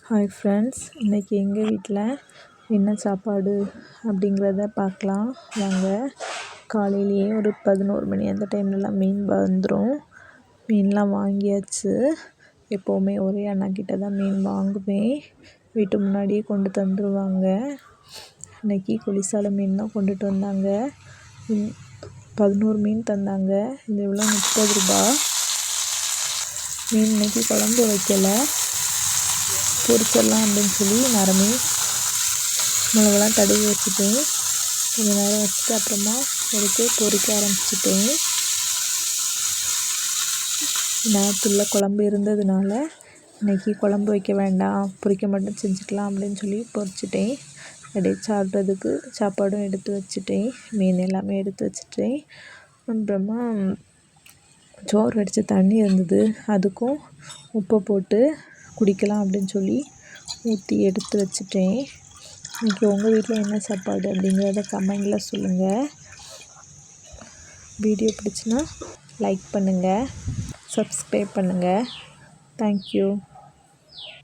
Hi friends, இன்றைக்கி எங்கள் வீட்டில் என்ன சாப்பாடு அப்படிங்கிறத பார்க்கலாம் வாங்க. காலையிலேயே ஒரு 11 மணி அந்த டைம்லலாம் மீன் வந்துடும். மீன்லாம் வாங்கியாச்சு. எப்போவுமே ஒரே அண்ணாக்கிட்ட தான் மீன் வாங்குவேன். வீட்டு முன்னாடியே கொண்டு தந்துடுவாங்க. இன்றைக்கி குளிசால மீன் தான் கொண்டுட்டு வந்தாங்க. 11 மீன் தந்தாங்க. இது எவ்வளோ 30 ரூபா. மீன் இன்றைக்கி குழம்பு வைக்கலை, பொரிச்சிடலாம் அப்படின்னு சொல்லி நரம்பி மிளகெல்லாம் தடவி வச்சுட்டேன். கொஞ்சம் நேரம் வச்சுட்டு அப்புறமா எடுத்து பொரிக்க ஆரம்பிச்சிட்டேன். நேரத்துள்ள குழம்பு இருந்ததுனால இன்றைக்கி குழம்பு வைக்க வேண்டாம், பொரிக்க மட்டும் செஞ்சுக்கலாம் அப்படின்னு சொல்லி பொரிச்சிட்டேன். அப்படியே சாப்பிட்றதுக்கு சாப்பாடும் எடுத்து வச்சுட்டேன். மீன் எல்லாமே எடுத்து வச்சுட்டேன். அப்புறமா சோறு வடித்த தண்ணி இருந்தது, அதுக்கும் உப்பை போட்டு குடிக்கலாம் அப்படின்னு சொல்லி ஊற்றி எடுத்து வச்சுட்டேன். இன்றைக்கி உங்கள் வீட்டில் என்ன சாப்பாடு அப்படிங்கிறத கமெண்டில் சொல்லுங்கள். வீடியோ பிடிச்சின்னா லைக் பண்ணுங்கள், சப்ஸ்கிரைப் பண்ணுங்கள். தேங்க்யூ.